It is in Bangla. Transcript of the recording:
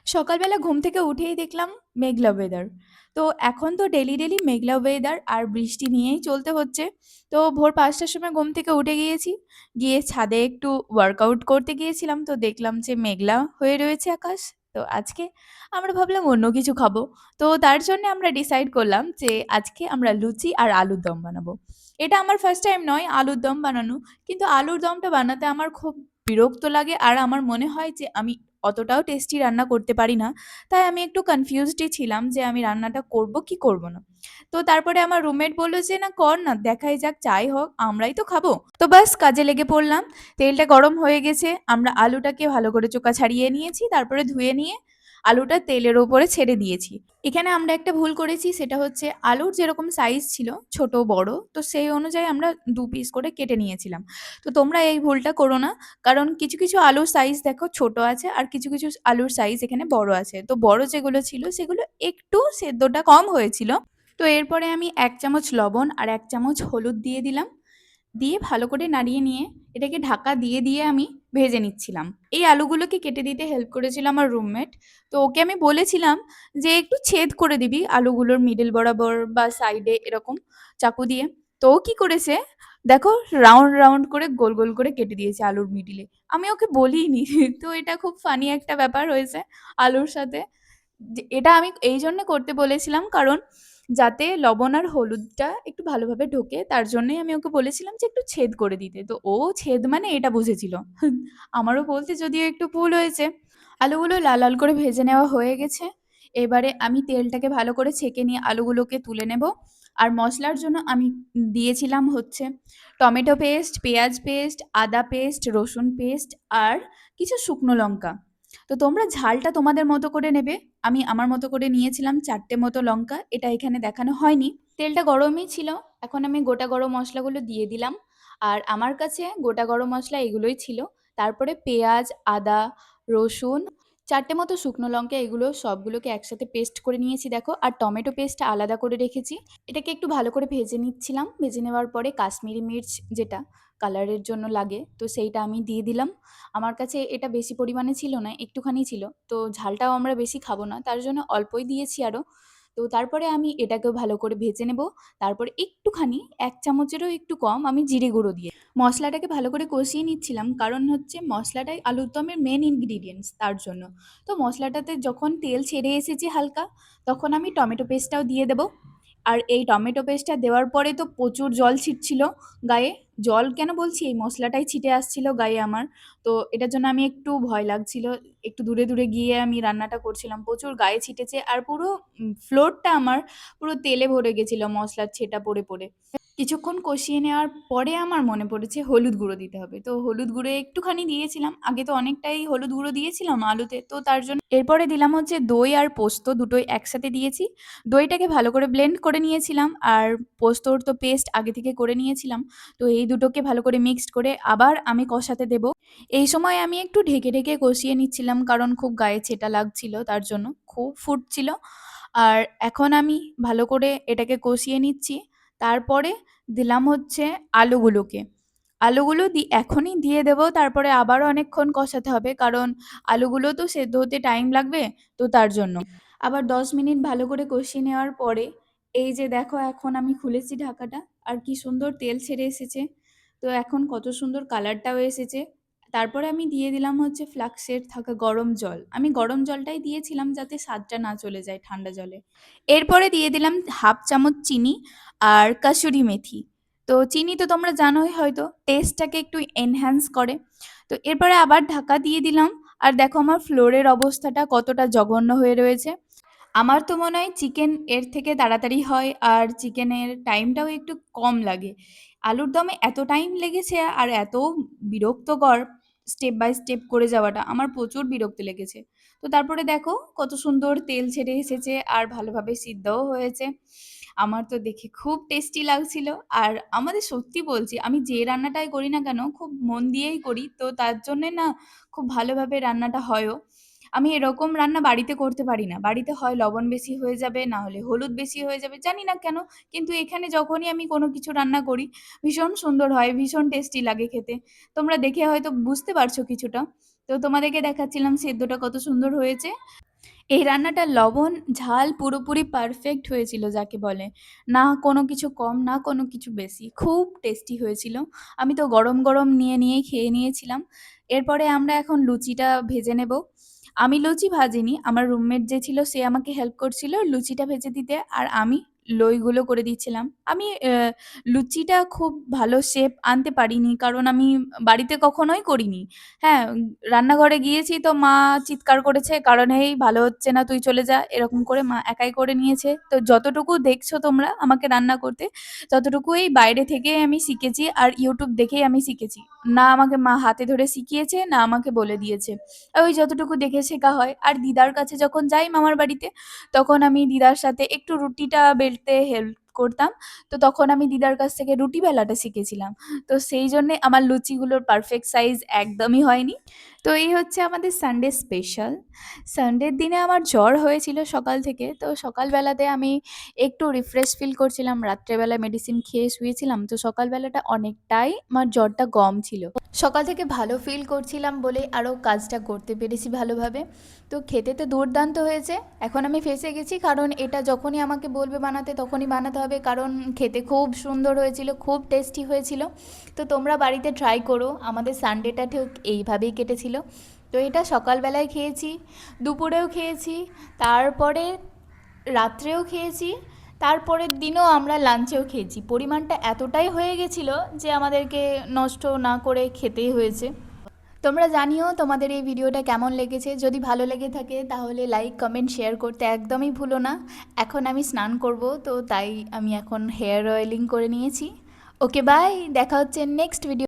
সকালবেলা ঘুম থেকে উঠেই দেখলাম মেঘলা ওয়েদার। তো এখন তো ডেলি মেঘলা ওয়েদার আর বৃষ্টি নিয়েই চলতে হচ্ছে। তো ভোর ৫টার সময় ঘুম থেকে উঠে গিয়েছি। গিয়ে ছাদে একটু ওয়ার্কআউট করতে গিয়েছিলাম। তো দেখলাম যে মেঘলা হয়ে রয়েছে আকাশ। তো আজকে আমরা ভাবলাম অন্য কিছু খাবো। তো তার জন্যে আমরা ডিসাইড করলাম যে আজকে আমরা লুচি আর আলুর দম বানাবো। এটা আমার ফার্স্ট টাইম নয় আলুর দম বানানো। কিন্তু আলুর দমটা বানাতে আমার খুব বিরক্ত লাগে আর আমার মনে হয় যে আমি অতটাও টেস্টি রান্না করতে পারি না। তাই আমি একটু কনফিউজডই ছিলাম যে আমি রান্নাটা করব কি করব না। তো তারপরে আমার রুমমেট বলল যে, "না কর না, দেখাই যাক, যাই হোক আমরাই তো খাবো।" তো ব্যাস কাজে লেগে পড়লাম। তেলটা গরম হয়ে গেছে। আমরা আলুটাকে ভালো করে চোখা ছাড়িয়ে নিয়েছি। তারপরে ধুয়ে নিয়ে আলুটা তেলের ওপরে ছেড়ে দিয়েছি। এখানে আমরা একটা ভুল করেছি, সেটা হচ্ছে আলুর যেরকম সাইজ ছিল ছোট বড়, তো সেই অনুযায়ী আমরা ২ পিস করে কেটে নিয়েছিলাম। তো তোমরা এই ভুলটা করো না। কারণ কিছু আলুর সাইজ দেখো ছোট আছে আর কিছু আলুর সাইজ এখানে বড় আছে। তো বড় যেগুলো ছিল সেগুলো একটু সেদ্ধটা কম হয়েছিল। তো এরপরে আমি ১ চামচ লবণ আর ১ চামচ হলুদ দিয়ে দিলাম। দিয়ে ভালো করে নাড়িয়ে নিয়ে এটাকে ঢাকা দিয়ে আমি ভেজে নিচ্ছিলাম। এই আলুগুলোকে কেটে দিতে হেল্প করেছিল আমার রুমমেট। তো ওকে আমি বলেছিলাম যে, "একটু ছেদ করে দিবি আলুগুলোর মিডল বরাবর বা সাইডে এরকম চাকু দিয়ে।" তো ও কি করেছে দেখো, রাউন্ড করে গোল করে কেটে দিয়েছে আলুর মিডিলে। আমি ওকে বলিনি। তো এটা খুব ফানি একটা ব্যাপার হয়েছে আলুর সাথে। যে এটা আমি এইজন্যে করতে বলেছিলাম কারণ যাতে লবণ আর হলুদটা একটু ভালোভাবে ঢোকে, তার জন্যই আমি ওকে বলেছিলাম যে একটু ছেদ করে দিতে। তো ও ছেদ মানে এটা বুঝেছিল। আমারও বলতে যদিও একটু ভুল হয়েছে। আলুগুলো লাল করে ভেজে নেওয়া হয়ে গেছে। এবারে আমি তেলটাকে ভালো করে ছেঁকে নিয়ে আলুগুলোকে তুলে নেব। আর মসলার জন্য আমি দিয়েছিলাম হচ্ছে টমেটো পেস্ট, পেঁয়াজ পেস্ট, আদা পেস্ট, রসুন পেস্ট আর কিছু শুকনো লঙ্কা। তো তোমরা ঝালটা তোমাদের মতো করে নেবে। আমি আমার মতো করে নিয়েছিলাম ৪ টে মতো লঙ্কা। এটা এখানে দেখানো হয়নি। তেলটা গরমই ছিল। এখন আমি গোটা গরম মসলাগুলো দিয়ে দিলাম। আর আমার কাছে গোটা গরম মসলা এগুলোই ছিল। তারপরে পেঁয়াজ, আদা, রসুন, ৪ টে মতো শুকনো লঙ্কা এগুলো সবগুলোকে একসাথে পেস্ট করে নিয়েছি দেখো। আর টমেটো পেস্টটা আলাদা করে রেখেছি। এটাকে একটু ভালো করে ভেজে নিচ্ছিলাম। ভেজে নেওয়ার পরে কাশ্মীরি মির্চ যেটা কালারের জন্য লাগে, তো সেইটা আমি দিয়ে দিলাম। আমার কাছে এটা বেশি পরিমাণে ছিল না, একটুখানি ছিল। তো ঝালটাও আমরা বেশি খাবো না, তার জন্য অল্পই দিয়েছি আরও। তো তারপরে আমি এটাকেও ভালো করে ভেজে নেব। তারপরে একটুখানি ১ চামচেরও একটু কম আমি জিরে গুঁড়ো দিয়ে মশলাটাকে ভালো করে কষিয়ে নিচ্ছিলাম। কারণ হচ্ছে মশলাটাই আলুর দমের মেন ইনগ্রিডিয়েন্টস তার জন্য। তো মশলাটাতে যখন তেল ছেড়ে এসেছে হালকা, তখন আমি টমেটো পেস্টটাও দিয়ে দেব। আর এই টমেটো পেস্টটা দেওয়ার পরে তো প্রচুর জল ছিটছিল গায়ে। জল কেন বলছি, এই মশলাটাই ছিটে আসছিল গায়ে আমার। তো এটার জন্য আমি একটু ভয় লাগছিল। একটু দূরে গিয়ে আমি রান্নাটা করছিলাম। প্রচুর গায়ে ছিটেছে আর পুরো ফ্লোরটা আমার পুরো তেলে ভরে গেছিল মসলার ছেটা পড়ে। কিছুক্ষণ কষিয়ে নেওয়ার পরে আমার মনে পড়েছে হলুদ গুঁড়ো দিতে হবে। তো হলুদ গুঁড়ো একটুখানি দিয়েছিলাম। আগে তো অনেকটাই হলুদ গুঁড়ো দিয়েছিলাম আলুতে। তো তার জন্য এরপরে দিলাম হচ্ছে দই আর পোস্ত দুটোই একসাথে দিয়েছি। দইটাকে ভালো করে ব্লেন্ড করে নিয়েছিলাম আর পোস্তর তো পেস্ট আগে থেকে করে নিয়েছিলাম। তো এই দুটোকে ভালো করে মিক্সড করে আবার আমি কষাতে দেব। এই সময় আমি একটু ঢেকে কষিয়ে নিচ্ছিলাম কারণ খুব গায়ে ছেটা লাগছিল তার জন্য। খুব ফুটছিল। আর এখন আমি ভালো করে এটাকে কষিয়ে নিচ্ছি। তারপরে দিলাম হচ্ছে আলুগুলোকে। আলুগুলো এখনই দিয়ে দেব, তারপরে আবারও অনেকক্ষণ কষাতে হবে কারণ আলুগুলো তো সেদ্ধ হতে টাইম লাগবে, তো তার জন্য। আবার ১০ মিনিট ভালো করে কষিয়ে নেওয়ার পরে এই যে দেখো এখন আমি খুলেছি ঢাকাটা আর কি সুন্দর তেল ছেড়ে এসেছে। তো এখন কত সুন্দর কালারটাও এসেছে। তারপরে আমি দিয়ে দিলাম হচ্ছে ফ্লাক্সের থাকা গরম জল। আমি গরম জলটাই দিয়েছিলাম যাতে স্বাদটা না চলে যায় ঠান্ডা জলে। এরপরে দিয়ে দিলাম ১/২ চামচ চিনি আর কাসুরি মেথি। তো চিনি তো তোমরা জানোই হয়তো টেস্টটাকে একটু এনহ্যান্স করে। তো এরপরে আবার ঢাকা দিয়ে দিলাম। আর দেখো আমার ফ্লোরের অবস্থাটা কতটা জঘন্য হয়ে রয়েছে। আমার তো মনে হয় চিকেন এর থেকে তাড়াতাড়ি হয় আর চিকেনের টাইমটাও একটু কম লাগে। আলুর দমে এত টাইম লেগেছে আর এত বিরক্তকর স্টেপ বাই স্টেপ করে যাওয়াটা আমার প্রচুর বিরক্ত লেগেছে। তো তারপরে দেখো কত সুন্দর তেল ছেড়ে এসেছে আর ভালোভাবে সিদ্ধও হয়েছে। আমার তো দেখে খুব টেস্টি লাগছিল। আর আমাদের সত্যি বলছি, আমি যে রান্নাটাই করি না কেন খুব মন দিয়েই করি, তো তার জন্যে না খুব ভালোভাবে রান্নাটা হয়ও। আমি এরকম রান্না বাড়িতে করতে পারি না। বাড়িতে হয় লবণ বেশি হয়ে যাবে, না হলে হলুদ বেশি হয়ে যাবে। জানি না কেন? কিন্তু এখানে যখনই আমি কোনো কিছু রান্না করি, ভীষণ সুন্দর হয়, ভীষণ টেস্টি লাগে খেতে। তোমরা দেখে হয়তো বুঝতে পারছো কিছুটা। তো তোমাদেরকে দেখাচ্ছিলাম সেদ্ধটা কত সুন্দর হয়েছে। এই রান্নাটার লবণ, ঝাল পুরোপুরি পারফেক্ট হয়েছিল যাকে বলে। না কোনো কিছু কম, না কোনো কিছু বেশি। খুব টেস্টি হয়েছিল। আমি তো গরম, গরম নিয়েই খেয়ে নিয়েছিলাম। এরপরে আমরা এখন লুচিটা ভেজে নেব। আমি লুচি ভাজিনি, আমার রুমমেট যে ছিল সে আমাকে হেল্প করছিল লুচিটা ভেজে দিতে, আর আমি লইগুলো করে দিচ্ছিলাম। আমি লুচিটা খুব ভালো শেপ আনতে পারিনি, কারণ আমি বাড়িতে কখনোই করিনি। হ্যাঁ, রান্নাঘরে গিয়েছি তো মা চিৎকার করেছে, কারণ "এই ভালো হচ্ছে না, তুই চলে যা।" এরকম করে মা একাই করে নিয়েছে। তো যতটুকু দেখছো তোমরা আমাকে রান্না করতে, ততটুকুই বাইরে থেকে আমি শিখেছি আর YouTube দেখেই আমি শিখেছি। না আমাকে মা হাতে ধরে শিখিয়েছে, না আমাকে বলে দিয়েছে। ওই যতটুকু দেখে শেখা হয়। আর দিদার কাছে যখন যাই মামার বাড়িতে, তখন আমি দিদার সাথে একটু রুটিটা বেলতে হেল্প করতাম। তো তখন আমি দিদার কাছ থেকে রুটি বেলাটা শিখেছিলাম। তো সেই জন্যে আমার লুচিগুলোর পারফেক্ট সাইজ একদমই হয়নি। তো এই হচ্ছে আমাদের সানডে স্পেশাল। সানডের দিনে আমার জ্বর হয়েছিল সকাল থেকে। তো সকালবেলাতে আমি একটু রিফ্রেশ ফিল করছিলাম। রাত্রেবেলা মেডিসিন খেয়ে শুয়েছিলাম। তো সকালবেলাটা অনেকটাই আমার জ্বরটা কম ছিল। সকাল থেকে ভালো ফিল করছিলাম বলেই আরও কাজটা করতে পেরেছি ভালোভাবে। তো খেতে তো দুর্দান্ত হয়েছে। এখন আমি ফেঁসে গেছি, কারণ এটা যখনই আমাকে বলবে বানাতে তখনই বানাতে হবে, কারণ খেতে খুব সুন্দর হয়েছিল, খুব টেস্টি হয়েছিল। তো তোমরা বাড়িতে ট্রাই করো। আমাদের সানডেটা ঠিক এইভাবেই কেটেছিল। তো এটা সকালবেলায় খেয়েছি, দুপুরেও খেয়েছি, তারপরে রাত্রেও খেয়েছি, তারপরের দিনও আমরা লাঞ্চেও খেয়েছি। পরিমাণটা এতটাই হয়ে গেছিলো যে আমাদেরকে নষ্ট না করে খেতেই হয়েছে। তোমরা জানিও তোমাদের এই ভিডিওটা কেমন লেগেছে। যদি ভালো লেগে থাকে তাহলে লাইক, কমেন্ট, শেয়ার করতে একদমই ভুলো না। এখন আমি স্নান করব, তো তাই আমি এখন হেয়ার অয়েলিং করে নিয়েছি। ওকে বাই, দেখা হচ্ছে নেক্সট ভিডিও।